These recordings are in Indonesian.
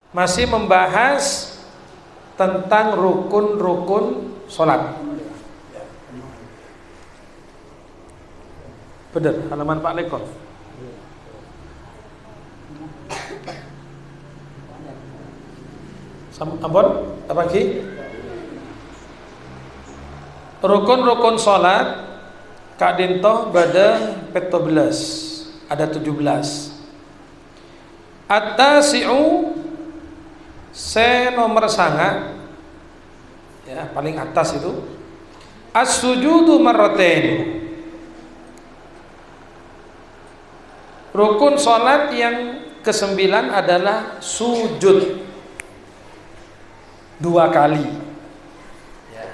Masih membahas tentang rukun-rukun sholat. Bener, halaman Pak Lekor. Ampun, apa lagi? Rukun-rukun sholat Kak Dintoh bada 14, ada 17. At-tasi'u se nomor sanga, ya paling atas itu as-sujudu marratain. Rukun sholat yang ke-9 adalah sujud 2 kali. Ya.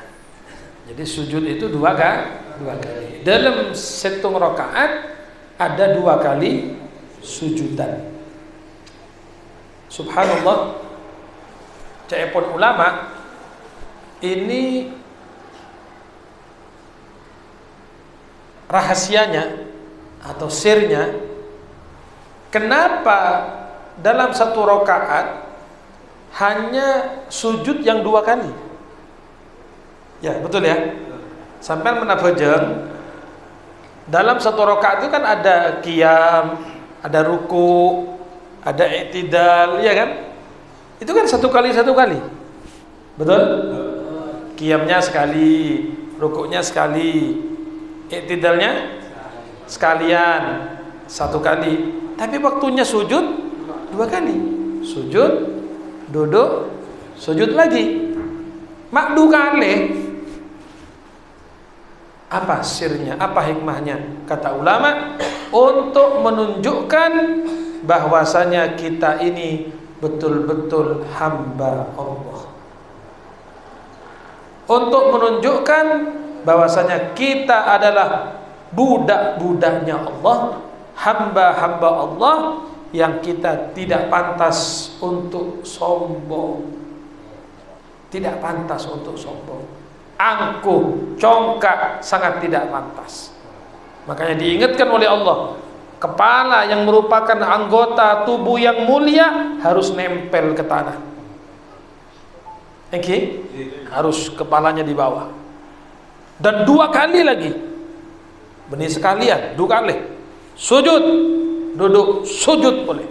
Jadi sujud itu 2 kali. Dalam setung rakaat ada 2 kali sujudan. Subhanallah. Caepon ulama ini rahasianya atau sirnya, kenapa dalam satu rakaat hanya sujud yang 2 kali? Ya betul ya. Sampai menafajeng dalam satu rakaat itu kan ada qiyam, ada ruku, ada i'tidal, ya kan? Itu kan satu kali, betul? Qiyamnya sekali, rukuknya sekali, i'tidalnya sekalian, 1 kali. Tapi waktunya sujud 2 kali. Sujud, duduk, sujud lagi. Makdu kali. Apa sirnya? Apa hikmahnya? Kata ulama, untuk menunjukkan bahwasanya kita ini betul-betul hamba Allah. Untuk menunjukkan bahwasanya kita adalah budak-budaknya Allah, hamba-hamba Allah yang kita tidak pantas untuk sombong. Tidak pantas untuk sombong. Angkuh, congkak, sangat tidak pantas. Makanya diingatkan oleh Allah, kepala yang merupakan anggota tubuh yang mulia harus nempel ke tanah. Oke? Harus kepalanya di bawah. Dan 2 kali lagi. Benih sekalian, 2 kali. Sujud, duduk, sujud boleh.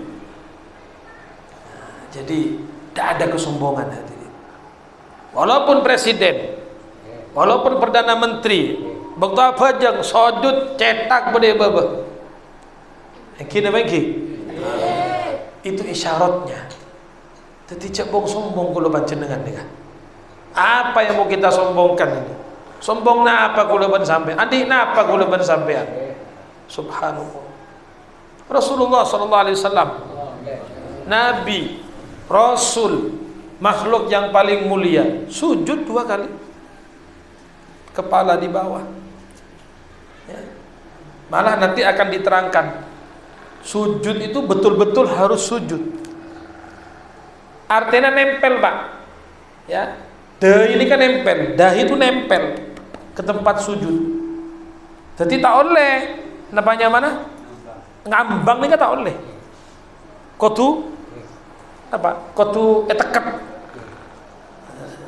Jadi tidak ada kesombongan hati. Walaupun presiden, walaupun perdana menteri, bakta fajang sujud cetak boleh baba. Kira bagi itu isyaratnya. Jadi cebong sombong kalau panjenengan dengan apa yang mau kita sombongkan ini? Sombong na apa kula ban sampean? Adik na apa kula ban sampean? Subhanallah. Rasulullah sallallahu alaihi wasallam, nabi, rasul, makhluk yang paling mulia, sujud 2 kali. Kepala di bawah. Ya. Malah nanti akan diterangkan, sujud itu betul-betul harus sujud. Artinya nempel, Pak. Ya. Ini kan nempel, dahi itu nempel ke tempat sujud. Jadi tak oleh napanya mana? Ngambang ini kan tak oleh. Kotu apa? Kotu etekep.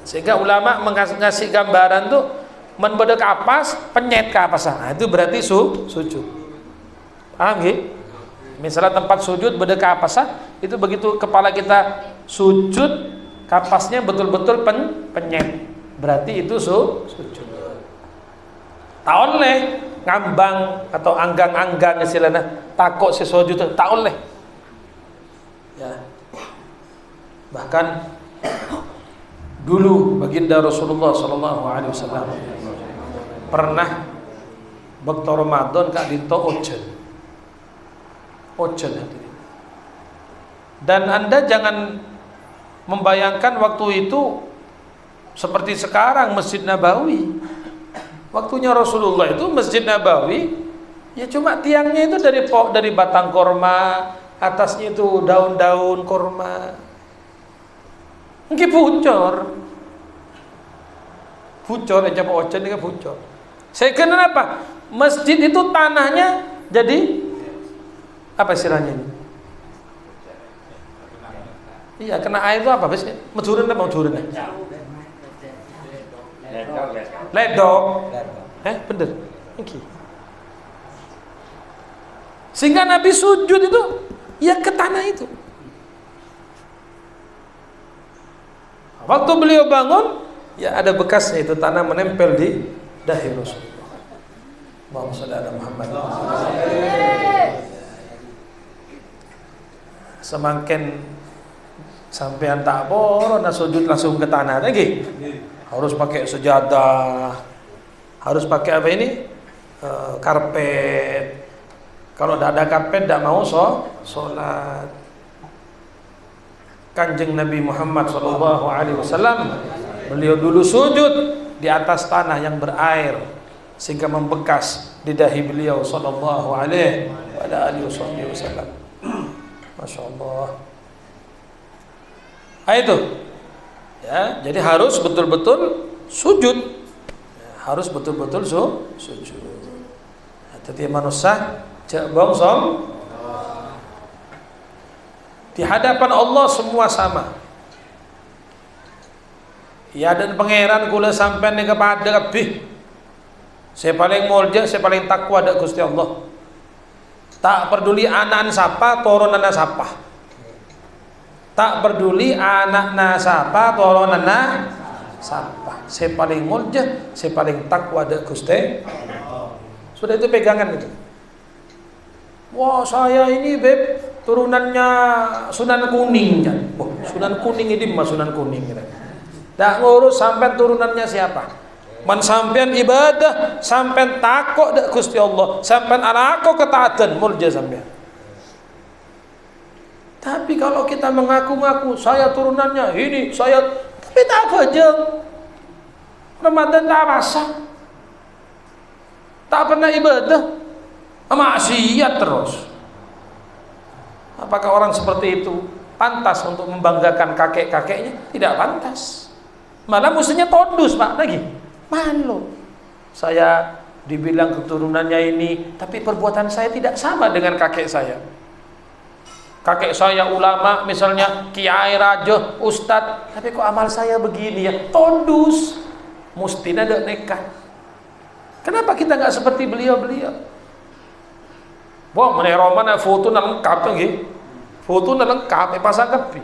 Sehingga ulama ngasih gambaran tuh menbeda ke apas, penyet ke apas. Nah, itu berarti sujud. Paham nggih? Misalnya tempat sujud beda ke apas, itu begitu kepala kita sujud, kapasnya betul-betul penyet. Berarti itu sujud. Tak oleh ngambang atau anggang-anggang istilahnya, takut sesujud tak oleh. Ya. Bahkan dulu baginda Rasulullah sallallahu alaihi wasallam pernah waktu Ramadan Kak Dinto ojen hadirin. Dan Anda jangan membayangkan waktu itu seperti sekarang Masjid Nabawi. Waktunya Rasulullah itu Masjid Nabawi ya cuma tiangnya itu dari batang korma, atasnya itu daun-daun korma. Mungkin bocor aja Pak Ochen ini kan bocor. Saya kenapa? Masjid itu tanahnya jadi apa istilahnya ini? Iya, kena air itu apa sih? Meduren apa meduren? Ledok. Bener. Okay. Sehingga Nabi sujud itu ya ke tanah itu. Waktu beliau bangun, ya ada bekasnya itu, tanah menempel di dahi Rasulullah. Allahumma shalli ala Muhammad. Semakin sampean tak poro na sujud langsung ke tanah lagi. Harus pakai sejadah. Harus pakai apa ini? Karpet. Kalau tidak ada karpet tidak mau sholat. Kanjeng Nabi Muhammad SAW, beliau dulu sujud di atas tanah yang berair sehingga membekas di dahi beliau sallallahu alaihi wasallam. Masya Allah. Itu ya, jadi harus betul-betul sujud ya, harus betul-betul sujud. Tetapi manusia jabang som di hadapan Allah semua sama. Ya, dan pangeran kula sampean ning kepada kabeh. Saya paling mulja, saya paling takwa dak Gusti Allah. Tak peduli anak siapa, turunan siapa. Tak peduli anak siapa, turunan siapa. Saya paling mulja, saya paling takwa dak Gusti. Sudah itu pegangan itu. Wah, saya ini beb turunannya Sunan Kuning kan. Oh, Sunan Kuning ini mah Sunan Kuning gitu. Tak ngurus sampean turunannya siapa. Man sampean ibadah, sampean takut dak Gusti Allah, sampean alako ketaatan mulja sampean. Tapi kalau kita mengaku-ngaku saya turunannya ini, saya tapi tak aja. Ramadan tak rasa. Tak pernah ibadah. Maksiat terus. Apakah orang seperti itu pantas untuk membanggakan kakek-kakeknya? Tidak pantas. Malah mestinya todus Pak lagi. Malu. Saya dibilang keturunannya ini, tapi perbuatan saya tidak sama dengan kakek saya. Kakek saya ulama, misalnya kiai, raja, ustad, tapi kok amal saya begini ya? Todus. Mestinya ada nekat. Kenapa kita nggak seperti beliau-beliau? Wah, menero mana foto lengkap nggih. Foto lengkap, pasang kepi.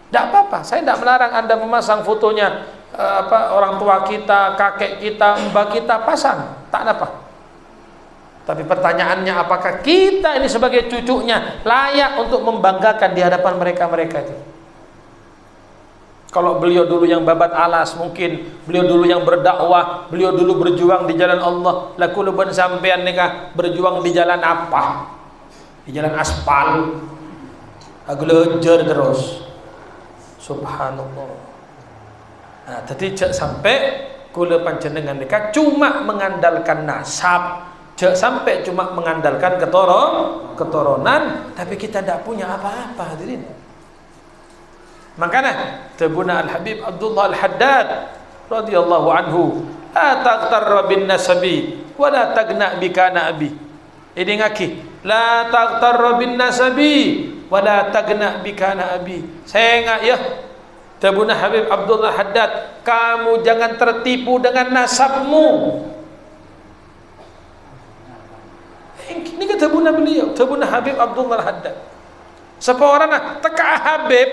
Tidak apa-apa, saya tidak melarang Anda memasang fotonya orang tua kita, kakek kita, mbak kita, pasang, tak apa. Tapi pertanyaannya, apakah kita ini sebagai cucunya layak untuk membanggakan di hadapan mereka-mereka itu? Kalau beliau dulu yang babat alas, mungkin beliau dulu yang berdakwah, beliau dulu berjuang di jalan Allah. Laku leban sampean nikah berjuang di jalan apa? Di jalan aspal. Aglejer terus. Subhanallah. Nah, tadi cek sampai kula panjenengan nikah cuma mengandalkan nasab, cek sampai cuma mengandalkan keturunan, tapi kita tidak punya apa-apa hadirin. Makanya Tabuna Al-Habib Abdullah Al-Haddad radhiyallahu anhu, la taghtarra bin nasabi wa la tagna bikana abi. Ini ngaki, la taghtarra bin nasabi wa la tagna bikana abi. Saya ingat ya Tabuna Habib Abdullah Haddad, kamu jangan tertipu dengan nasabmu. Ini kata Tabuna beliau, Tabuna Habib Abdullah Haddad. Seorang teka Habib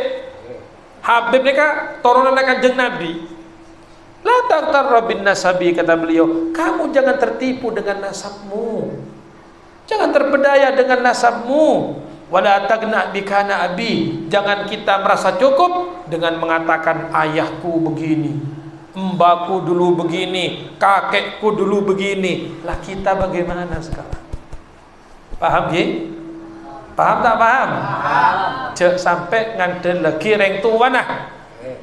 mereka turunan Kanjeng Nabi. La taghtarra bin nasabi, kata beliau, kamu jangan tertipu dengan nasabmu. Jangan terpedaya dengan nasabmu. Wala tagna bikana abi, jangan kita merasa cukup dengan mengatakan ayahku begini, mbakku dulu begini, kakekku dulu begini. Lah kita bagaimana sekarang? Paham ya? Paham tak paham? Cek sampai ngandel lagi reng tua nah.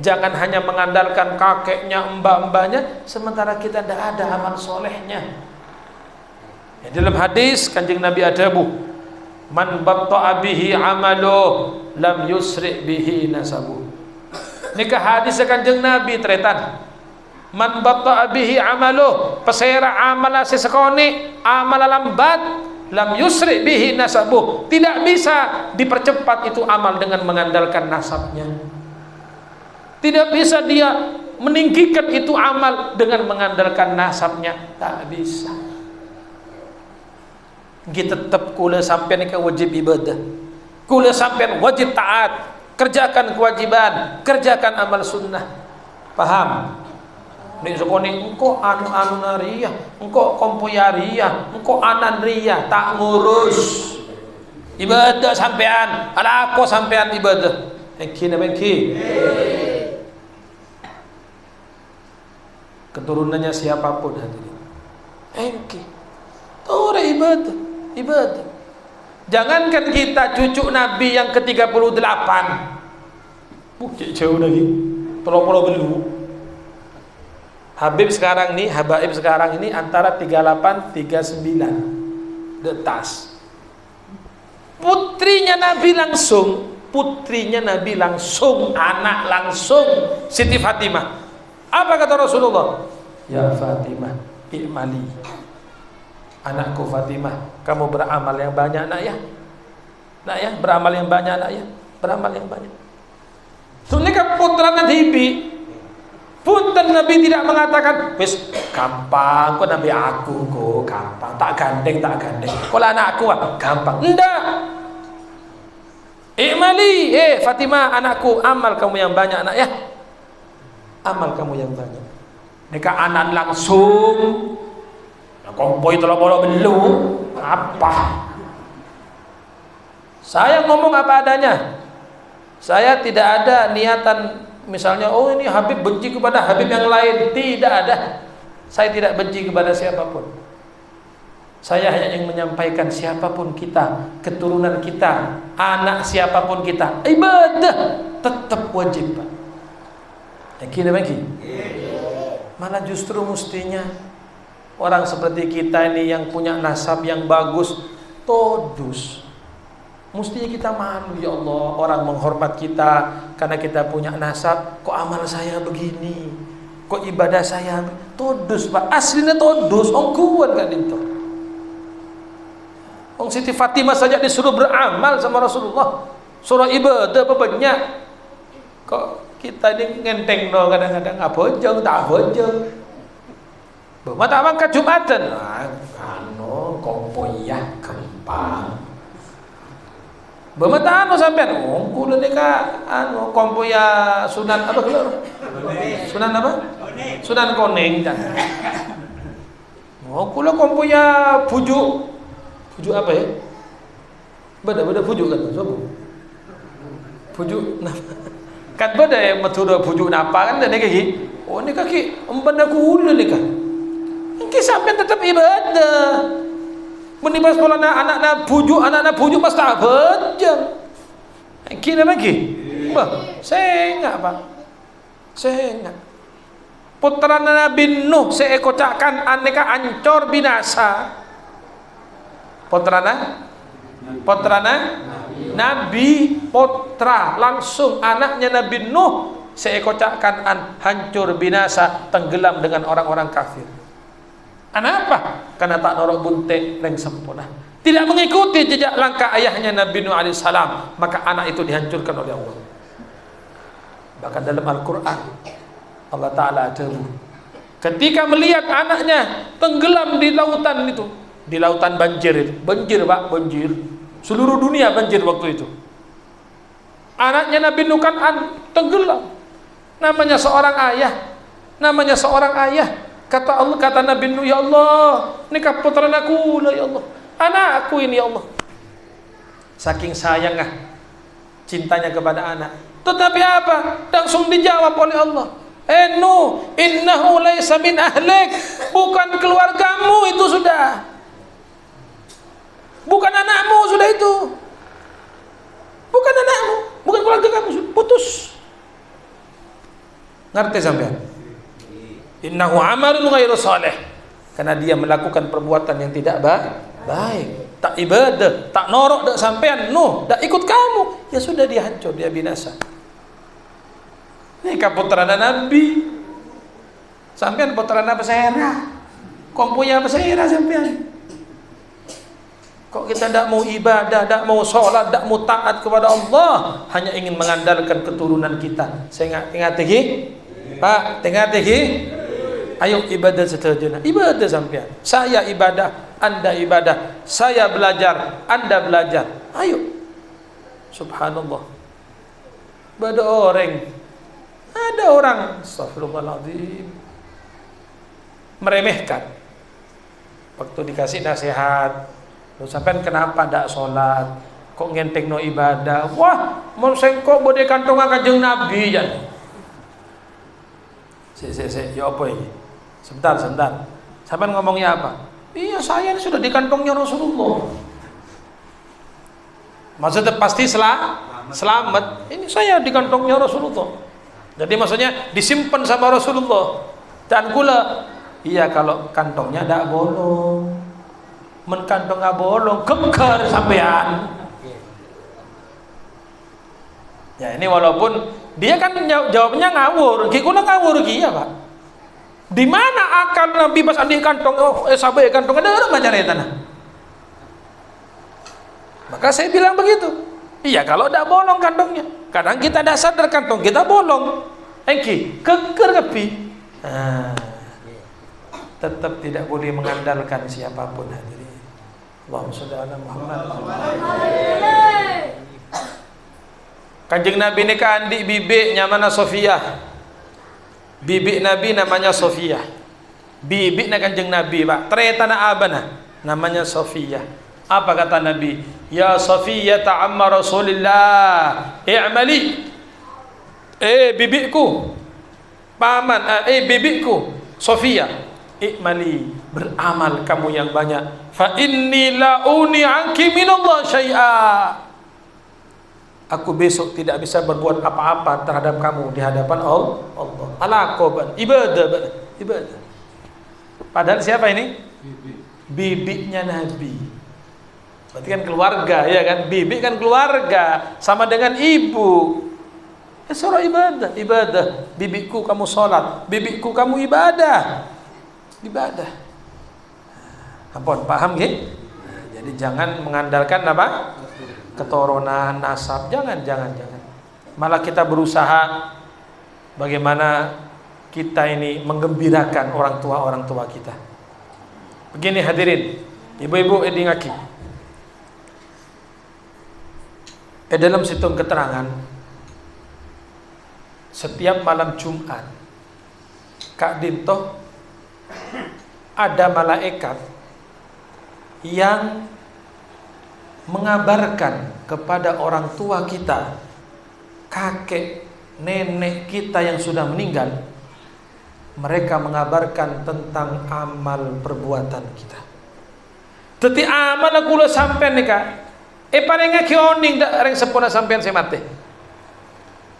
Jangan hanya mengandalkan kakeknya, mbak-mbaknya, sementara kita tidak ada amal solehnya. Ya, dalam hadis Kanjeng Nabi adabu, man batta'a bihi amaluh lam yusri' bihi nasabuh. Nikah hadis Kanjeng Nabi tretan. Man batta'a bihi amaluh, pesera amala sesekoni, amala lambat, lam yusri bihi nasabuh. Tidak bisa dipercepat itu amal dengan mengandalkan nasabnya. Tidak bisa dia meninggikan itu amal dengan mengandalkan nasabnya. Tak bisa. Kita tetap kula sampean ke wajib ibadah. Kula sampean wajib taat. Kerjakan kewajiban, kerjakan amal sunnah. Paham? Nek sokone engko anu naria, engko kompoyaria, engko anan ria, tak ngurus. Ibadah sampean, ala aku sampean ibadah. Engki. Keturunannya siapapun hadirin. Engki. Tora ibadah. Jangankan kita cucu Nabi yang ke-38. Bukit jauh lagi. Pulau-pulau belu. Habaib sekarang ini antara 38 39 di atas. Putrinya Nabi langsung, anak langsung Siti Fatimah. Apa kata Rasulullah? Ya Fatimah, i'mali. Anakku Fatimah, kamu beramal yang banyak nak ya. Nak ya, beramal yang banyak nak ya. Beramal yang banyak. Sunika putra Nabi. Punten Nabi tidak mengatakan, wis gampang kok Nabi aku kok gampang, tak gandeng. Kalau anakku gampang. Enggak. I'mali, Fatimah anakku, amal kamu yang banyak nak ya. Amal kamu yang banyak. Nika anak langsung kompoi tolong belu apa? Saya ngomong apa adanya. Saya tidak ada niatan misalnya, oh ini Habib benci kepada Habib yang lain. Tidak ada. Saya tidak benci kepada siapapun. Saya hanya ingin menyampaikan siapapun kita, keturunan kita, anak siapapun kita, ibadah tetap wajib, Pak. Yakin bagi? Malah justru mestinya orang seperti kita ini yang punya nasab yang bagus, todus. Mestinya kita malu, ya Allah, orang menghormat kita karena kita punya nasab. Kok amal saya begini? Kok ibadah saya todus, Pak? Aslinya todus, kuat gak itu. Siti Fatimah saja disuruh beramal sama Rasulullah, suruh ibadah banyak. Kok kita ini ngenteng no kadang-kadang abojong, tak abojong. Mata mangkat Jumatan, kompoyah gempang. Bemata sampean, kulo nika kompoyah Sunan apa kulo? Sunan apa? Sunan Koneng kan. Kulo kompoyah bujuk apa ya? Beda bujuk kan, sopo? Bujuk kan beda ya metode bujuk napa kan nek iki. Oh nika ki empana kulo nika. Engki sampean tetap ibadah. Menibas pola anak-anak bujuk pas tak bejam. Engki lagi. Bah, saya Pak. Saya putra Nabi Nuh seekor cakan aneka ancor binasa. Putra Nabi putra langsung anaknya Nabi Nuh seekor cakan hancur binasa, tenggelam dengan orang-orang kafir. Kenapa? Karena tak norok bunte yang sempurna, tidak mengikuti jejak langkah ayahnya Nabi Nuh alaihissalam, maka anak itu dihancurkan oleh Allah. Bahkan dalam Al-Quran Allah Ta'ala deru ketika melihat anaknya tenggelam di lautan itu, di lautan banjir itu, banjir Pak, banjir seluruh dunia banjir waktu itu. Anaknya Nabi Nuh kan tenggelam, namanya seorang ayah. Kata Allah, kata Nabi Nuh, ya Allah, ini putra anakku lah ya Allah, anakku ini ya Allah. Saking sayang cintanya kepada anak. Tetapi apa? Langsung dijawab oleh Allah. Nuh, innahu laisa min ahlik, bukan keluargamu itu sudah. Bukan anakmu sudah itu. Bukan anakmu, bukan keluarga kamu, putus. Ngerti sampean? Innahu amalun ghairu salih, karena dia melakukan perbuatan yang tidak baik, tak ibadah, tak norok dak sampean, Nuh, dak ikut kamu, ya sudah dia hancur, dia binasa. Ini putra Nabi, sampean putra apa saya? Kompunya apa saya sampean? Kok kita tidak mau ibadah, tidak mau sholat, tidak mau taat kepada Allah, hanya ingin mengandalkan keturunan kita. Saya ingat lagi, Pak, ingat lagi. Ayo ibadah seterusnya. Ibadah sampean. Saya ibadah, Anda ibadah. Saya belajar, Anda belajar. Ayo. Subhanallah. Ada orang, astagfirullahaladzim, meremehkan. Waktu dikasih nasihat, lu sampean kenapa ndak sholat? Kok ngenteng no ibadah? Wah, mau sengkok bode kantong Kanjeng Nabi ya. Ya apa ini? Sebentar. Sampean ngomongnya apa? Iya, saya ini sudah di kantongnya Rasulullah. Maksudnya pasti selamat. Ini saya di kantongnya Rasulullah. Jadi maksudnya disimpan sama Rasulullah. Dan kula, iya kalau kantongnya ndak bolong. Kantong nggak bolong, keker sampean. Ya ini walaupun dia kan jawabnya ngawur, kula ngawur ya Pak. Di mana akal Nabi pas andi kantong, sabai kantong ada orang macam tanah. Maka saya bilang begitu. Iya kalau tidak bolong kantongnya. Kadang kita tidak sadar kantong kita bolong. Keker kepi. Tetap tidak boleh mengandalkan siapapun hadirin. Allahumma sholli ala Muhammad. Kanjeng Nabi ni kan adik bibiknya mana Sofiyah. Bibik Nabi namanya Sofiyah. Bibiknya Kanjeng Nabi, Pak. Tanah abana namanya Sofiyah. Apa kata Nabi? Ya Sofiyah ta'amma Rasulillah, i'mali. Bibikku. Paman, bibikku Sofiyah. I'mali, beramal kamu yang banyak. Fa inni la uni anki minallah syai'a. Aku besok tidak bisa berbuat apa-apa terhadap kamu di hadapan Allah. Alakoban, ibadah. Padahal siapa ini? Bibiknya Nabi. Berarti kan keluarga, ya kan? Bibik kan keluarga, sama dengan ibu. Surah ibadah. Bibikku kamu sholat, bibikku kamu ibadah. Ampun, paham nggih? Jadi jangan mengandalkan apa? Keturunan, nasab, jangan. Malah kita berusaha bagaimana kita ini menggembirakan orang tua kita. Begini hadirin, ibu-ibu edingaki. Dalam situng keterangan, setiap malam Jumat, Kak Dinto ada malaikat yang mengabarkan kepada orang tua kita, kakek, nenek kita yang sudah meninggal. Mereka mengabarkan tentang amal perbuatan kita. Teti amal aku lo sampean nih Kak. Paling ngakioning dak reng sepona sampean saya mati.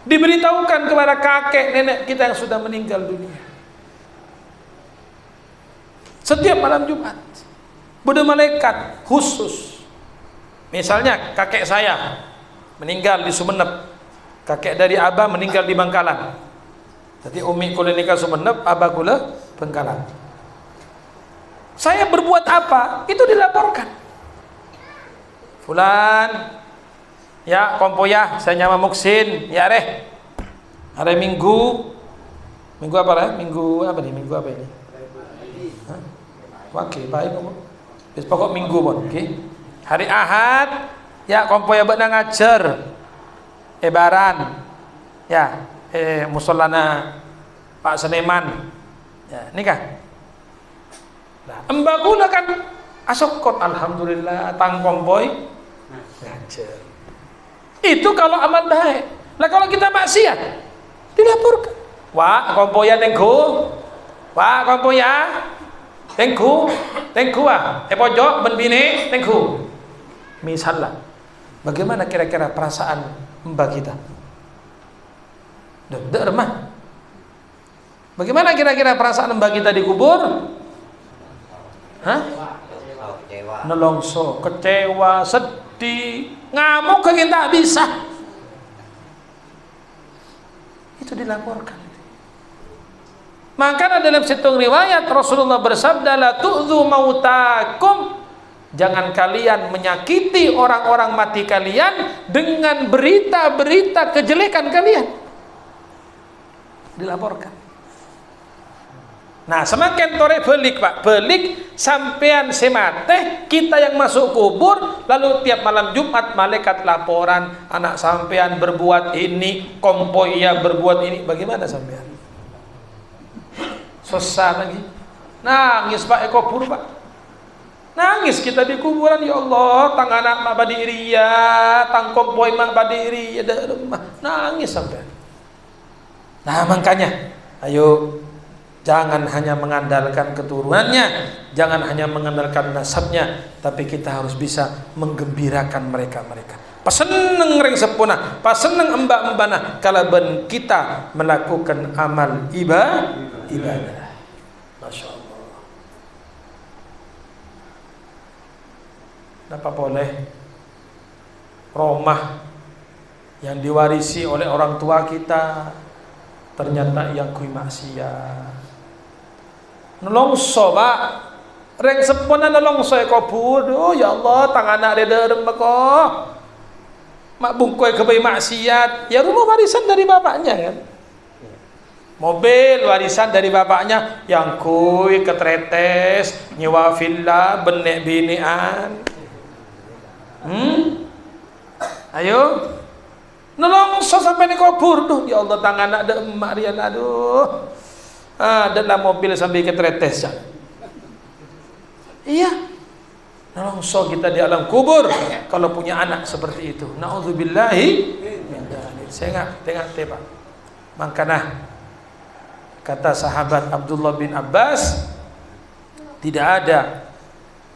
Diberitahukan kepada kakek, nenek kita yang sudah meninggal dunia. Setiap malam Jumat ada malaikat khusus. Misalnya kakek saya meninggal di Sumeneb, kakek dari Abah meninggal di Bangkalan. Jadi umi kula nikah Sumeneb, Abah kula Bangkalan. Saya berbuat apa? Itu dilaporkan. Fulan, ya kompoyah, saya nyama Muksin, ya reh. Hari Minggu apa lah? Minggu apa ini? Wakil baik ngomong. Bis pokok Minggu pun, okay? Hari Ahad, ya kompoyah benar ngajar. Baran, ya, musolana Pak Seneman, ya, nikah. Nah, embakula kan asokot, alhamdulillah, tangkong boy ngajar. Itu kalau amal baik. Nah kalau kita maksiat, dilaporkan. Wah, kompoya tengku. Wah, kompoya tengku pojok benbine tengku. Misalnya, bagaimana kira-kira perasaan mbak kita? Dek remah. Bagaimana kira-kira perasaan mbak kita dikubur? Hah? Nelongso, kecewa, sedih, ngamuk kayak tak bisa. Itu dilaporkan. Maka dalam situng riwayat Rasulullah bersabda, la tu'dzu mautakum Jangan kalian menyakiti orang-orang mati kalian dengan berita-berita kejelekan kalian. Dilaporkan. Nah, semakin tore belik Pak, belik sampean semate, kita yang masuk kubur, lalu tiap malam Jumat malaikat laporan, anak sampean berbuat ini, kompoya berbuat ini. Bagaimana sampean? Susah lagi. Nangis Pak kubur Pak. Nangis kita di kuburan, ya Allah, tang anak mak badiria, tang kompoy mak badiria, nangis sampean. Nah, makanya ayo, jangan hanya mengandalkan keturunannya, jangan hanya mengandalkan nasabnya, tapi kita harus bisa menggembirakan mereka-mereka. Paseneng reng sepuna, paseneng embak-embana kalau ben kita melakukan amal ibadah. Masya Allah. Apa boleh rumah yang diwarisi oleh orang tua kita ternyata yang kui maksiat. Nolongso Pak, reng sepuna nolongso kubur. Oh ya Allah, tangan anak derem kok. Mak bungkoi kebai maksiat. Ya rumah warisan dari bapaknya kan. Mobil warisan dari bapaknya, yang kui ketretes, nyewa villa, benek binian. Ayo nolongso sampai di kubur. Duh ya Allah, tangan anak de emak rian, aduh. Adalah mobil sampai ketretes ya. Iya, nolongso kita di alam kubur kalau punya anak seperti itu. Nauzubillahi min dzalik. Saya enggak tengok Pak. Makanya kata sahabat Abdullah bin Abbas, tidak ada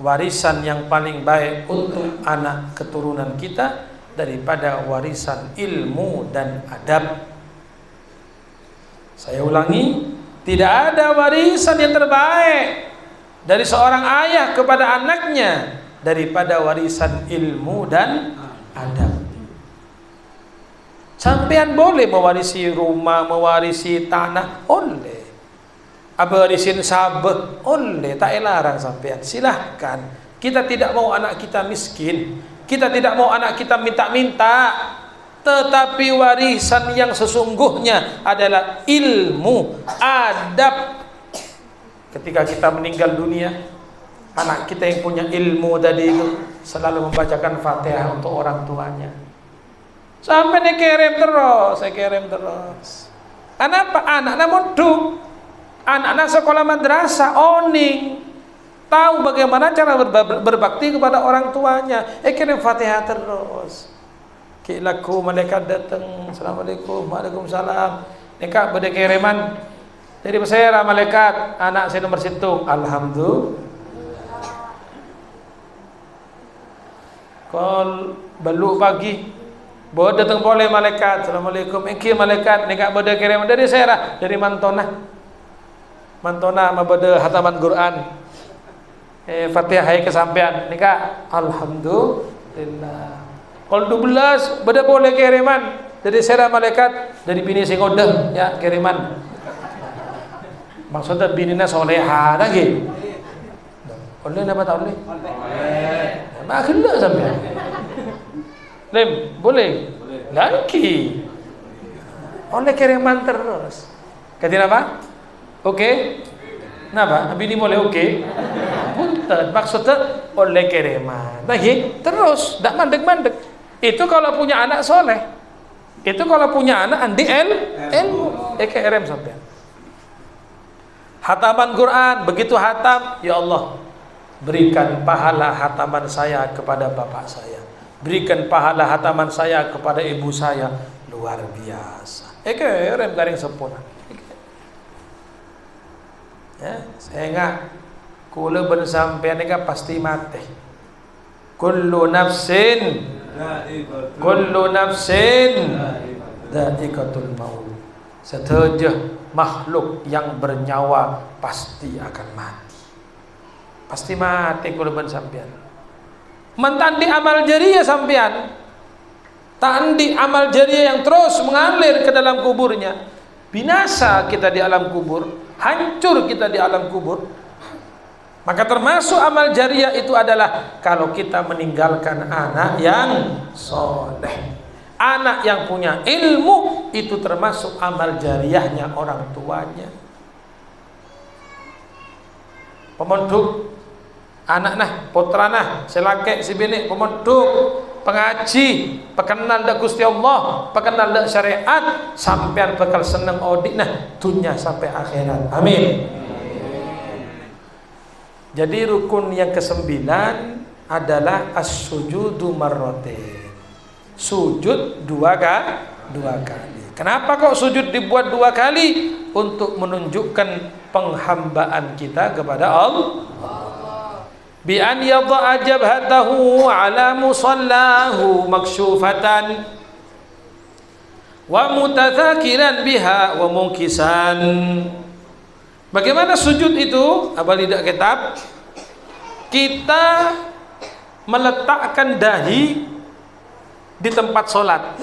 warisan yang paling baik untuk anak keturunan kita daripada warisan ilmu dan adab. Saya ulangi, tidak ada warisan yang terbaik dari seorang ayah kepada anaknya daripada warisan ilmu dan adab. Sampean boleh mewarisi rumah, mewarisi tanah, oleh. Abarisin sabeh, oleh, tak larang sampean, silahkan. Kita tidak mau anak kita miskin, kita tidak mau anak kita minta-minta, tetapi warisan yang sesungguhnya adalah ilmu, adab. Ketika kita meninggal dunia, anak kita yang punya ilmu tadi itu selalu membacakan Fatihah untuk orang tuanya. Sampai dikirim terus, saya kirim terus. Kenapa? Anak namun anak-anak sekolah madrasah oning, tahu bagaimana cara berbakti kepada orang tuanya. Kirim Fatihah terus. Kilaku malaikat datang, assalamualaikum, waalaikumsalam. Nikah beda kiriman dari saya malaikat, anak saya nomor situ, alhamdulillah. Kal beluk pagi, bawa datang boleh malaikat, assalamualaikum. Malaikat nikah beda kiriman dari saya, dari Mantona mabada hataman Quran, Fatihah hai kesampean nikah, alhamdulillah. Kalau 12 beda boleh kiriman dari saya malaikat, dari bini sing odeh ya kiriman. Maksudnya binina soleha lagi. Oleh apa tak oleh? Makhlah sampean. Lem, boleh. Lagi. Oleh kiriman terus. Kata apa? Oke. Napa? Bini boleh oke. Punten. Maksudnya oleh kiriman. Lagi terus, tak mandek-mandek. Itu kalau punya anak soleh. Itu kalau punya anak andi ilmu. KRM sampai. Hataman Quran, begitu hatam, ya Allah, berikan pahala hataman saya kepada bapak saya. Berikan pahala hataman saya kepada ibu saya. Luar biasa. KRM garing sempurna. Ya, saya enggak kula ben sampean iki pasti mati. Kullu nafsin dha'iqatul maut. Setiap makhluk yang bernyawa pasti akan mati. Pasti mati kula ben sampean. Mentandi amal jariah sampean. Tandi amal jariah yang terus mengalir ke dalam kuburnya. Binasa kita di alam kubur, hancur kita di alam kubur. Maka termasuk amal jariah itu adalah kalau kita meninggalkan anak yang soleh. Anak yang punya ilmu itu termasuk amal jariahnya orang tuanya. Pemondok, anak nah, putra nah, selake si bini pemondok, pengaji, pekenal dak Gusti Allah, pekenal dak syariat, sampean bakal seneng odik nah dunia sampai akhirat. Amin. Jadi rukun yang ke-9 adalah as-sujudu marratain. Sujud dua kali. Kenapa kok sujud dibuat 2 kali? Untuk menunjukkan penghambaan kita kepada Allah. Bi an yadha'a jabhatahu ala musallahu maksyufatan wa mutathakiran biha wa munkisan. Bagaimana sujud itu? Abal tidak kitab. Kita meletakkan dahi di tempat sholat.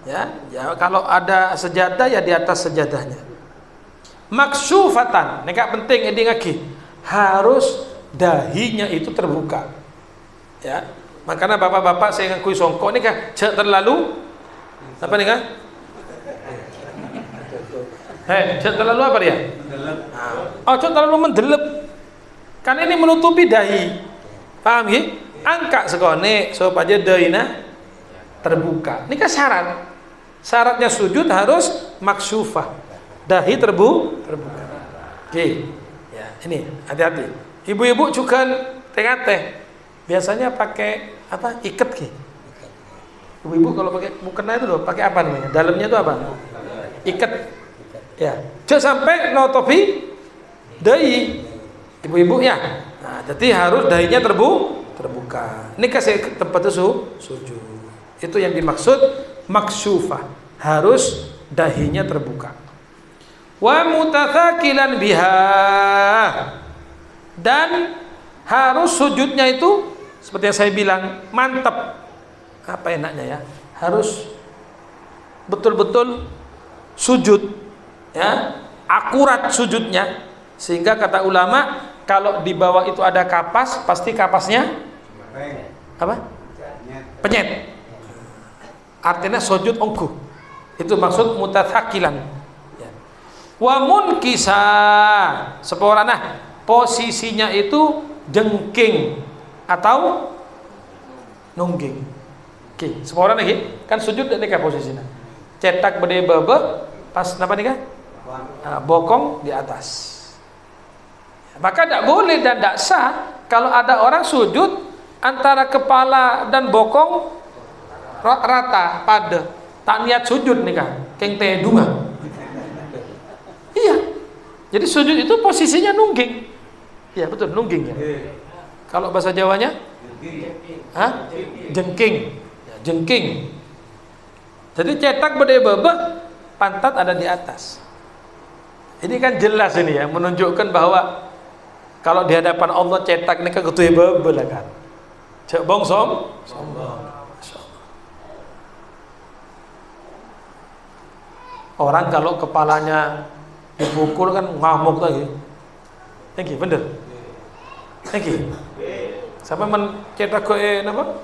Ya, kalau ada sejadah ya di atas sejadahnya. Maksyufatan, ini gak penting ini lagi. Harus dahinya itu terbuka. Ya, makanya bapak-bapak saya ngakui songkok ini kan terlalu apa nih kan? Terlalu apa dia? Oh, terlalu mendelep. Karena ini menutupi dahi. Paham ya? Angkat sekone supaya dahina terbuka. Ini kan syarat. Syaratnya sujud harus maksyufah. Dahi terbuka. Oke. Ya, ini hati-hati. Ibu-ibu juga teh. Biasanya pakai apa? Iket ki. Ibu-ibu kalau pakai mukena itu loh, pakai apa namanya? Dalamnya itu apa? Iket. Ya, jangan sampai nutupi dahi ibu-ibu ya. Nah, jadi harus dahinya terbuka. Ini kasih tempat itu sujud. Itu yang dimaksud maksyufah. Harus dahinya terbuka. Wa mutathakilan biha. Dan harus sujudnya itu seperti yang saya bilang mantap. Apa enaknya ya? Harus betul-betul sujud. Ya, akurat sujudnya, sehingga kata ulama kalau di bawah itu ada kapas, pasti kapasnya apa? Penyet. Artinya sujud ongkuh. Itu maksud mutathakilan. Ya. Wa munkisa, seporana posisinya itu jengking atau nungging. Oke, seporana lagi kan sujud dan nikah posisinya. Cetak bede bebe pas apa nih kan? Bokong di atas. Maka tidak boleh dan tidak sah kalau ada orang sujud antara kepala dan bokong rata pada tak niat sujud nih kan, keng teh dunga. Iya. Jadi sujud itu posisinya nungging. Iya betul nungging ya. Kalau bahasa Jawanya? Jengking. Ya, jengking. Jadi cetak bede bebe pantat ada di atas. Ini kan jelas ini ya, menunjukkan bahwa kalau di hadapan Allah cetak ini kan ketua bebel kan. Cek bong sombong. Orang kalau kepalanya dipukul kan ngamuk lagi. Thank you, bener. Thank you. Sampai mencetak ke apa?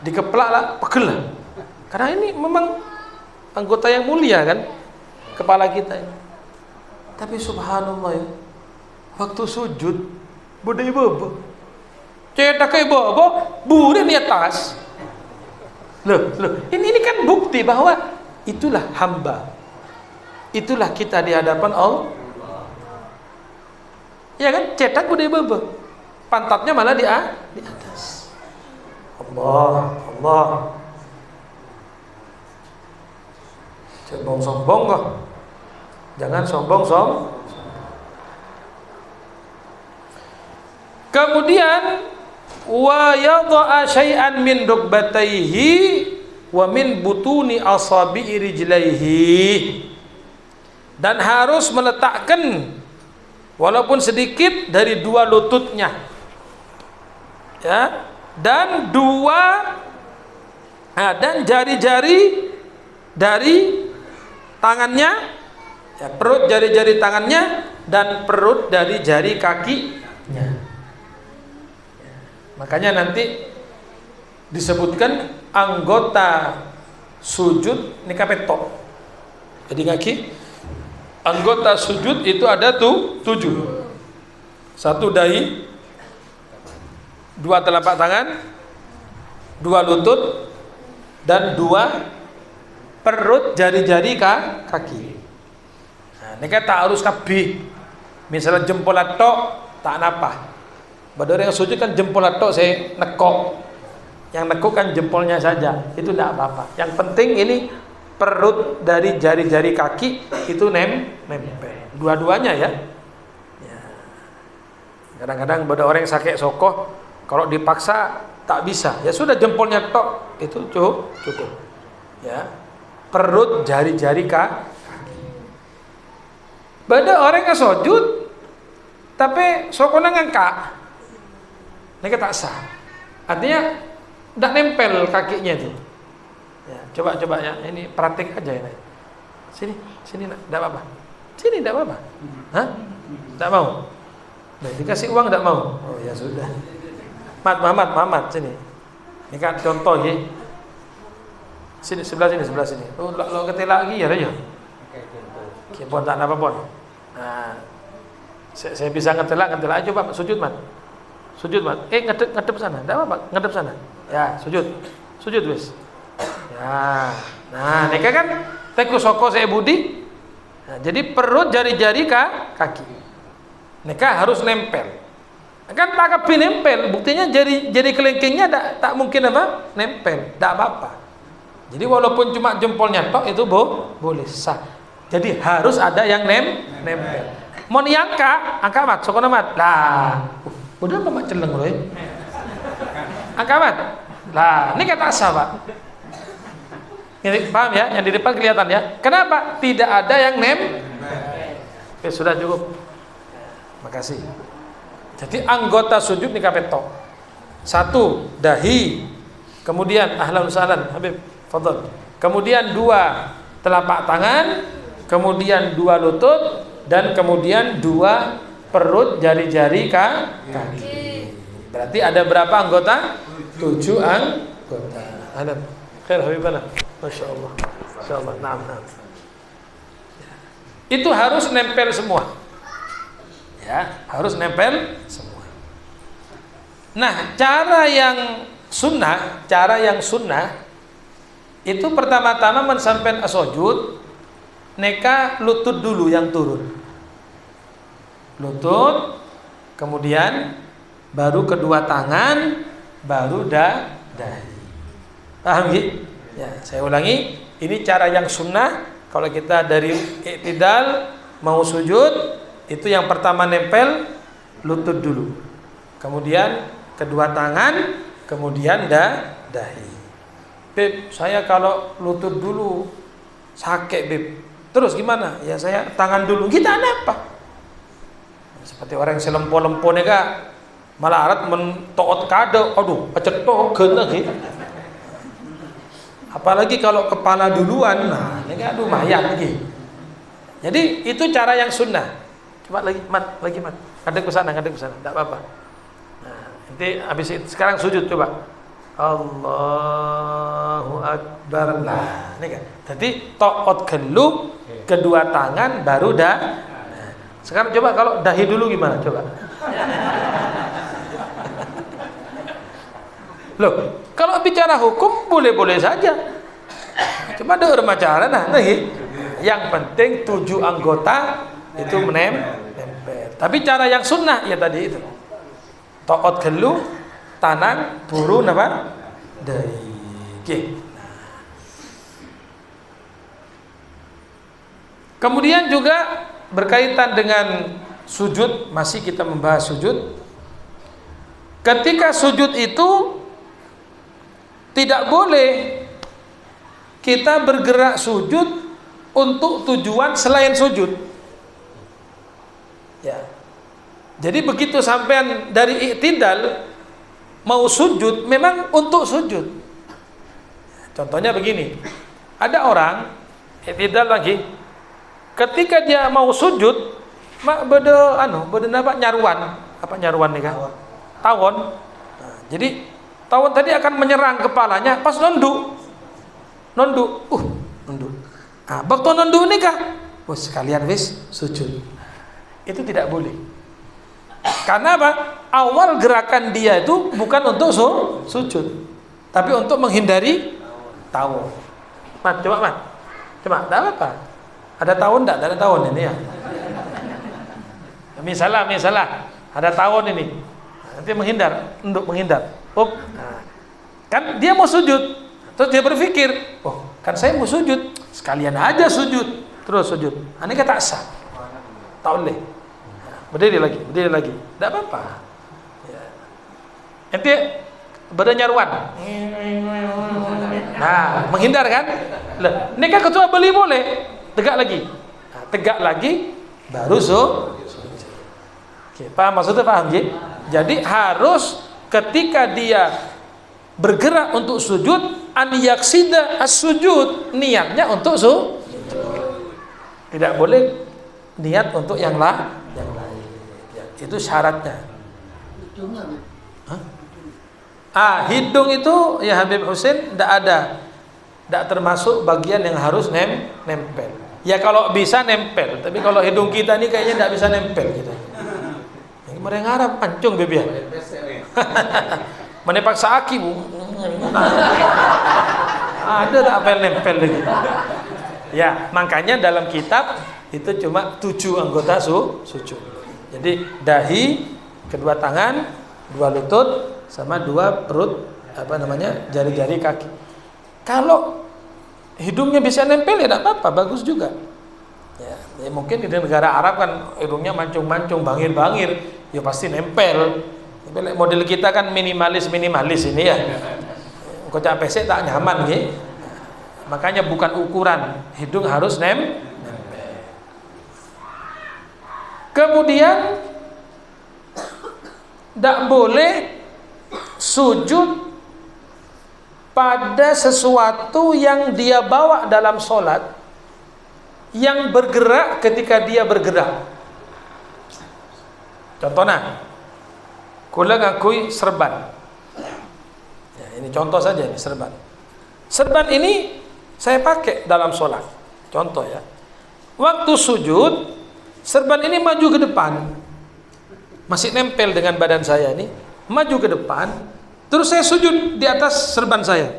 Dikeplak lah, pegel lah. Karena ini memang anggota yang mulia kan, kepala kita ini. Tapi subhanallah ya, waktu sujud bude ibu cetak ke ibu bude di atas. Loh, ini kan bukti bahwa itulah hamba, itulah kita di hadapan Allah. Ya kan, cetak bude ibu pantatnya malah di atas. Allah. Sombong kok. Jangan sombong. Kemudian wa yadha'a syai'an min rukbatayhi wa min butuni asabi'i rijlaihi. Dan harus meletakkan walaupun sedikit dari 2 lututnya. Ya, dan dan jari-jari dari tangannya, ya, perut jari-jari tangannya dan perut dari jari kakinya. Makanya nanti disebutkan anggota sujud ini kapetok. Jadi kaki anggota sujud itu ada 7. 1 dahi, 2 telapak tangan, 2 lutut, dan 2 perut jari-jari kaki. Nah, ini kan tak harus kabeh. Misalnya jempol tok tak napa. Pada orang yang sujud kan jempol tok saya nekok. Yang nekuk kan jempolnya saja. Itu tidak apa-apa. Yang penting ini perut dari jari-jari kaki itu nempel. Dua-duanya ya. Kadang-kadang pada orang yang sakit sokoh kalau dipaksa tak bisa. Ya sudah jempolnya tok itu cukup. Ya. Perut jari-jari kaki. Pada orang yang sujud tapi sokona ngangkat. Ini tak sah. Artinya tidak nempel kakinya itu. Ya, coba ya. Ini praktik aja ini. Sini nak, tidak apa-apa. Sini tidak apa-apa. Hah? Tidak mau. Nah, dikasih uang tidak mau. Oh ya sudah. Mamat sini. Ini kan contoh ya. Sini sebelah sini. Oh, lo ketelak lagi ya ya. Oke, pon tak apa pon. Nah, saya bisa ngetelak aja Pak, sujud mat. Sujud mat. Ngadep sana. Enggak apa-apa, ngadep sana. Ya, sujud wis. Ya. Nah, nek kan teku soko saya budi. Nah, jadi perut jari-jari kaki. Neka harus nempel. Kan tak kepi nempel, buktinya jari kelingkingnya tak mungkin apa? Nempel, tak apa-apa. Jadi walaupun cuma jempolnya tok itu boleh sah. Jadi harus ada yang nempel. Mau angka mat, sokona mat. Lah, udah apa mat celeng loh. Angka mat. Lah, ini kata sah, Pak. Ini paham ya? Yang di depan kelihatan ya. Kenapa? Tidak ada yang Oke, sudah cukup. Makasih. Jadi anggota sujud ni kapetok. 1 dahi, kemudian ahlan salan Habib, fadhal. Kemudian 2 telapak tangan, kemudian 2 lutut, dan kemudian 2 perut jari-jari kaki. Berarti ada berapa anggota? 7 anggota. Ahlan. Khair Habibana. Masyaallah. Insyaallah. Naam. Itu harus nempel semua. Ya, harus nempel semua. Nah, cara yang sunnah itu pertama-tama mensampai sujud, neka lutut dulu yang turun. Lutut, kemudian baru kedua tangan, baru dahi. Paham gitu? Ya, saya ulangi, ini cara yang sunnah. Kalau kita dari i'tidal mau sujud, itu yang pertama nempel lutut dulu, kemudian kedua tangan, kemudian dahi. Beb, saya kalau lutut dulu sakit Beb, terus gimana? Ya saya tangan dulu. Kita apa? Seperti orang yang selempo-lempo nih kak, malah arat mentoot kado. Aduh, acetok lagi. Apalagi kalau kepala duluan, nah ini kan aduh mayat lagi. Jadi itu cara yang sunnah. Coba lagi mat, ngadep ke sana, tidak apa-apa. Nah, nanti habis itu sekarang sujud coba. Allahu Akbar. Nah, ini kan. Jadi to'ot gelu, kedua tangan baru Nah, sekarang coba kalau dahi dulu gimana? Coba. Loh, kalau bicara hukum boleh-boleh saja. Cuma ada cara nah, yang penting 7 anggota itu menempel. Tapi cara yang sunnah ya tadi itu. To'ot gelu, tanang, turun apa? Dahi. Oke. Kemudian juga berkaitan dengan sujud, masih kita membahas sujud. Ketika sujud itu tidak boleh kita bergerak sujud untuk tujuan selain sujud. Ya. Jadi begitu sampean dari i'tidal mau sujud memang untuk sujud. Contohnya begini. Ada orang i'tidal lagi, ketika dia mau sujud mak beda apa nyaruan nih kan? Tawon. Nah, jadi tawon tadi akan menyerang kepalanya pas nunduk. Nunduk. Ah, waktu nunduk nih kah? Sekalian wis sujud. Itu tidak boleh. Karena apa? Awal gerakan dia itu bukan untuk sujud, tapi untuk menghindari tawon. Coba, tidak apa-apa. Ada tawon tidak? Ada tawon ini ya. Misalnya ada tawon ini, nanti menghindar. Nah, kan dia mau sujud, terus dia berpikir, kan saya mau sujud, sekalian aja sujud, terus sujud. Ini kan tak sah, tak boleh. Berdiri lagi, tidak apa-apa. Ya. Nanti bernyaruan. Nah, menghindar kan? Ini kan ketua beli boleh. Tegak lagi. Nah, tegak lagi, baru Oke, paham maksudnya, paham ya? Jadi harus ketika dia bergerak untuk sujud, an yaksida as-sujud, niatnya untuk sujud. Tidak boleh niat untuk yang lain. Itu syaratnya. Hidung itu ya Habib Husin tidak termasuk bagian yang harus nempel. Ya kalau bisa nempel, tapi kalau hidung kita ini kayaknya tidak bisa nempel gitu. Yang mereka ngarap pancung bebek. Menepak saaki bu. Ada tak apel nempel lagi. Ya makanya dalam kitab itu cuma 7 anggota sujud. Jadi dahi, kedua tangan, 2 lutut, sama 2 perut, jari-jari kaki. Kalau hidungnya bisa nempel ya tidak apa-apa, bagus juga. Ya mungkin di negara Arab kan hidungnya mancung-mancung, bangir-bangir, ya pasti nempel. Tapi model kita kan minimalis ini ya. Kocak pesek tak nyaman gitu. Makanya bukan ukuran, hidung harus nempel. Kemudian tidak boleh sujud pada sesuatu yang dia bawa dalam sholat, yang bergerak ketika dia bergerak. Contohnya, kula ngakui serban. Ya, ini contoh saja, ini serban. Serban ini saya pakai dalam sholat. Contoh ya, waktu sujud serban ini maju ke depan, masih nempel dengan badan saya ini, maju ke depan, terus saya sujud di atas serban saya,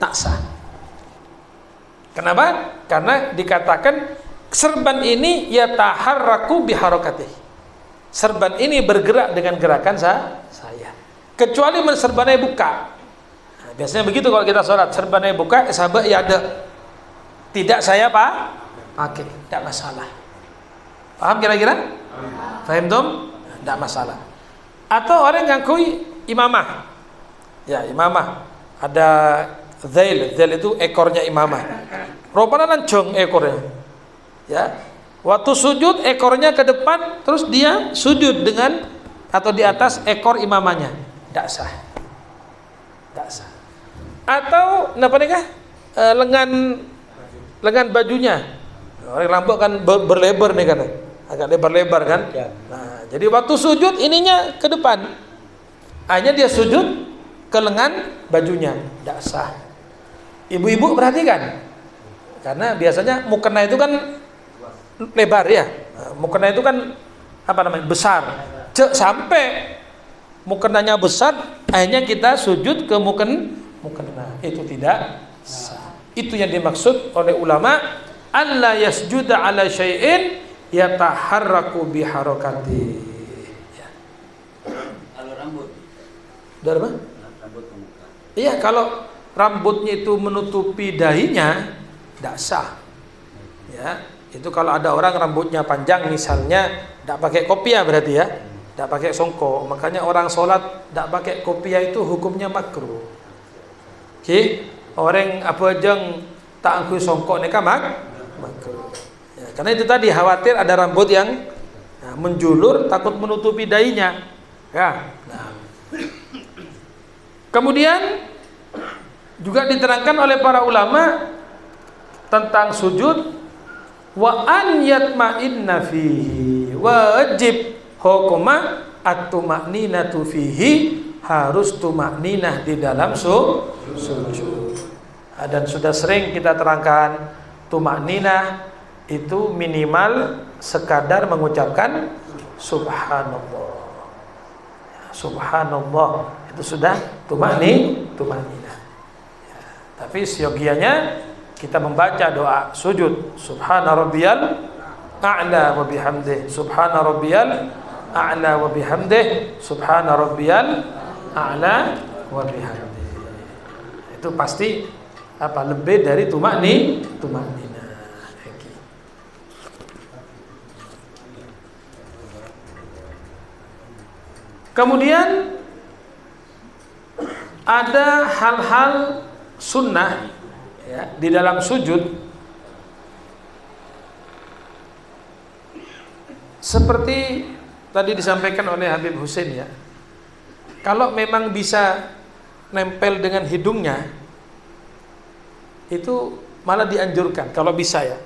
tak sah. Kenapa? Karena dikatakan serban ini yataharraku biharakatih. Serban ini bergerak dengan gerakan saya. Kecuali serbannya buka. Nah, biasanya begitu kalau kita sholat, serbannya buka, sahabat ya ada. Tidak saya pakai, tidak masalah. Paham kira-kira? Faham dong? Tidak masalah. Atau orang yang ngakui imamah. Ya, imamah. Ada zail itu ekornya imamah. Rupanya lancung ekornya. Ya. Waktu sujud ekornya ke depan, terus dia sujud dengan atau di atas ekor imamahnya. Tidak sah. Tidak sah. Atau lengan bajunya. Orang rambut kan berlebar nih kan. Agak lebar-lebar kan. Nah, jadi waktu sujud ininya ke depan. Hanya dia sujud ke lengan bajunya, tidak sah. Ibu-ibu perhatikan. Karena biasanya mukena itu kan lebar ya. Mukena itu kan besar. Sampai mukenanya besar, akhirnya kita sujud ke mukena. Itu tidak sah. Itu yang dimaksud oleh ulama, alla yasjuda ala syai'in yataharraku biharakati. Ya. Kalau rambut. Dari apa? Rambut ke muka. Iya, kalau rambutnya itu menutupi dahinya, tidak sah. Ya, itu kalau ada orang rambutnya panjang misalnya, tidak pakai kopiah berarti ya, tidak pakai songkok. Makanya orang sholat tidak pakai kopiah itu hukumnya makruh. Oke, orang apa jeng tak angkuh songkok neka makruh. Ya, karena itu tadi khawatir ada rambut yang menjulur, takut menutupi dahinya. Ya. Nah. Kemudian juga diterangkan oleh para ulama tentang sujud, wa an yatma'inna fihi, wajib hukuma at-tumakninatu fihi, harus tumakninah di dalam sujud. Dan sudah sering kita terangkan tumakninah itu minimal sekadar mengucapkan subhanallah. Subhanallah itu sudah tumakninah. Ya, tapi seyogianya kita membaca doa sujud subhana rabbiyal a'la wa bihamdih, subhana rabbiyal a'la wa bihamdih, subhana rabbiyal a'la wa bihamdih. Itu pasti lebih dari tumakninah. Kemudian ada hal-hal sunnah ya, di dalam sujud, seperti tadi disampaikan oleh Habib Hussein ya. Kalau memang bisa nempel dengan hidungnya, itu malah dianjurkan kalau bisa ya.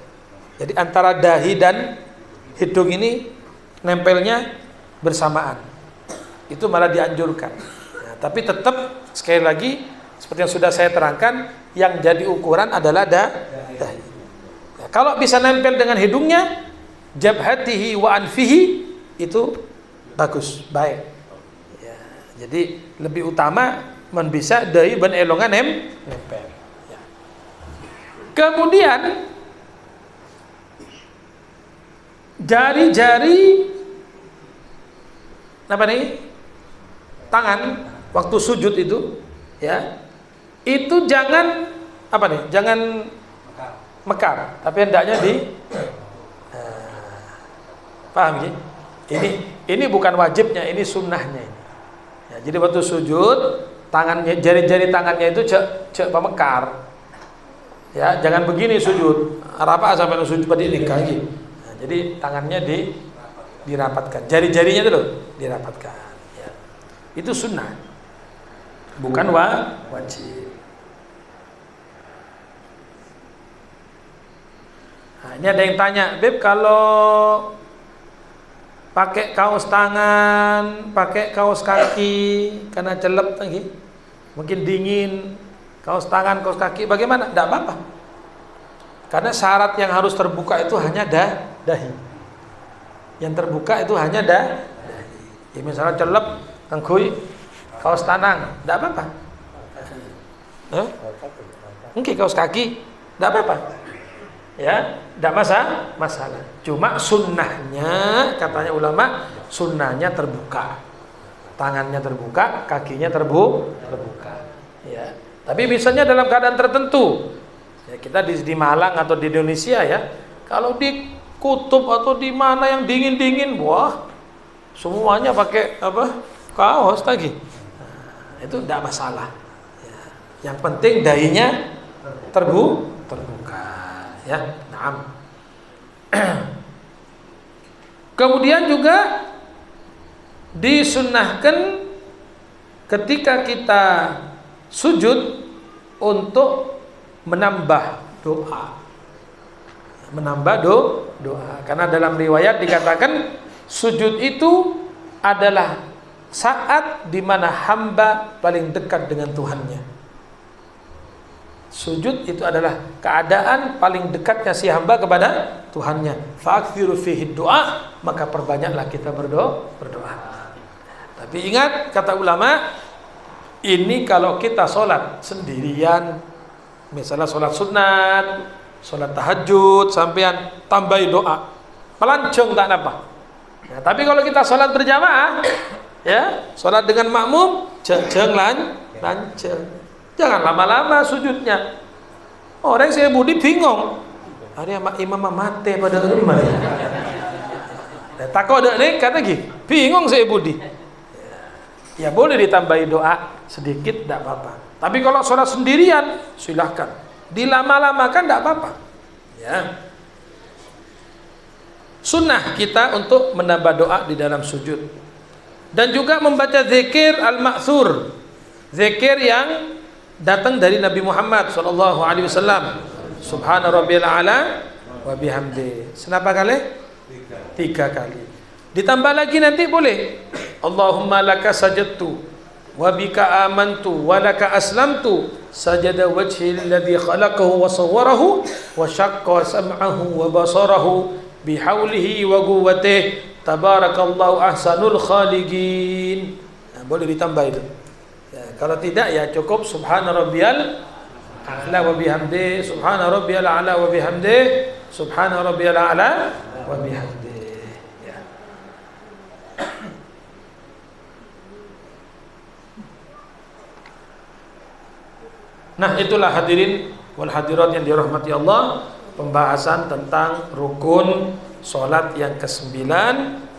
Jadi antara dahi dan hidung ini nempelnya bersamaan, itu malah dianjurkan. Nah, tapi tetap sekali lagi seperti yang sudah saya terangkan, yang jadi ukuran adalah dahi. Ya, kalau bisa nempel dengan hidungnya, jabhatihi wa anfihi, itu bagus, baik. Ya, jadi lebih utama bisa dahi ban elongan nempel. Ya. Kemudian jari-jari tangan waktu sujud itu ya, itu jangan jangan mekar, tapi hendaknya paham ya? Ini bukan wajibnya, ini sunnahnya ini. Ya, jadi waktu sujud tangannya, jari-jari tangannya itu cek mekar. Ya, jangan begini sujud. Apa sampai sujud pada ini kaki. Nah, jadi tangannya dirapatkan, jari-jarinya itu loh dirapatkan ya. Itu sunnah, bukan wajib. Nah, ini ada yang tanya, Beb, kalau pakai kaos tangan, pakai kaos kaki karena celep lagi, mungkin dingin, kaos tangan, kaos kaki bagaimana? Tidak apa-apa, karena syarat yang harus terbuka itu hanya dahi. Yang terbuka itu hanya dahi. Ya, misalnya celep, tengkui, kaos tanang, tidak apa-apa. Mungkin kaos kaki, tidak apa-apa. Ya, tidak masalah. Cuma sunnahnya, katanya ulama, sunnahnya terbuka. Tangannya terbuka, kakinya terbuka. Ya. Tapi misalnya dalam keadaan tertentu, ya, kita di Malang atau di Indonesia ya, kalau di kutub atau di mana yang dingin-dingin, wah, semuanya pakai kaos lagi. Nah, itu tidak masalah. Ya. Yang penting dahinya terbuka. Ya, naam. Kemudian juga disunnahkan ketika kita sujud untuk menambah doa. Doa. Karena dalam riwayat dikatakan sujud itu adalah saat di mana hamba paling dekat dengan Tuhannya. Sujud itu adalah keadaan paling dekatnya si hamba kepada Tuhannya. Fa'akthiru fihi doa, maka perbanyaklah kita berdoa. Tapi ingat, kata ulama, ini kalau kita sholat sendirian, misalnya sholat sunat, sholat tahajud, sampean tambahi doa, melancong tak apa. Nah, tapi kalau kita sholat berjamaah, ya, sholat dengan makmum, lanceng. Jangan lama-lama sujudnya. Orang saya budi bingung. Ada imam mate pada rumah. Takut ada nih kata gini, bingung saya budi. Ya boleh ditambahi doa sedikit, tidak apa-apa. Tapi kalau sholat sendirian, silahkan. Dilama-lamakan tidak apa-apa. Ya. Sunnah kita untuk menambah doa di dalam sujud. Dan juga membaca zikir al-ma'thur. Zikir yang datang dari Nabi Muhammad SAW. Subhana rabbiyal a'la wa bihamdi. Senapa kali? 3 kali. Ditambah lagi nanti boleh. Allahumma laka sajadtu wa bika amantu wa laka aslamtu sajada wajhi alladhi khalaqahu wa sawwarahu wa syaqqa sam'ahu wa basarahu bihaulihi wa quwwatihi tabarakallahu ahsanul khaliqin. Nah, boleh ditambah itu. Ya, kalau tidak ya cukup subhana rabbiyal a'la wa bihamdi, subhana rabbiyal a'la wa bihamdi, subhana rabbiyal a'la wa bihamdi. Ya. Nah, itulah hadirin wal hadirat yang dirahmati Allah, pembahasan tentang rukun salat yang ke-9,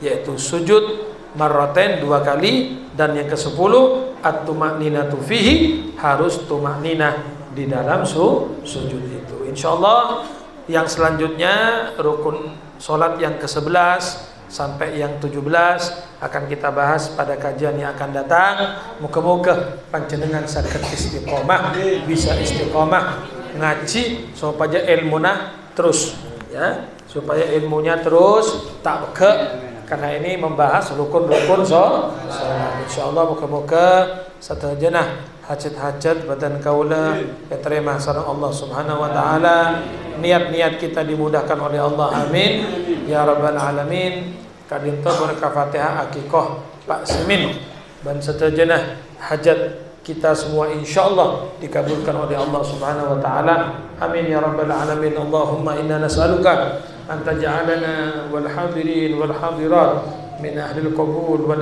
yaitu sujud marratain 2 kali, dan yang ke-10 at-tumaninatu fihi, harus tumakninah di dalam sujud itu. Insyaallah yang selanjutnya rukun salat yang ke-11 sampai yang 17 akan kita bahas pada kajian yang akan datang. Muka-muka panjenengan saged istiqomah, bisa istiqomah ngaji supaya ilmunya terus, ya, supaya ilmunya terus tak beke, karena ini membahas rukun-rukun salat. Insyaallah muka-muka satajana hajat-hajat badan kaula diterima sareng Allah Subhanahu wa taala, niat-niat kita dimudahkan oleh Allah, amin ya rabbal alamin. Kadinto berkah Fatihah akikoh Pak Semin dan setajana hajat kita semua insyaallah dikabulkan oleh Allah Subhanahu wa taala, amin ya rabbal alamin. Allahumma inna nas'aluka an taj'alana wal hadirin wal hadirat min ahli al qabul wal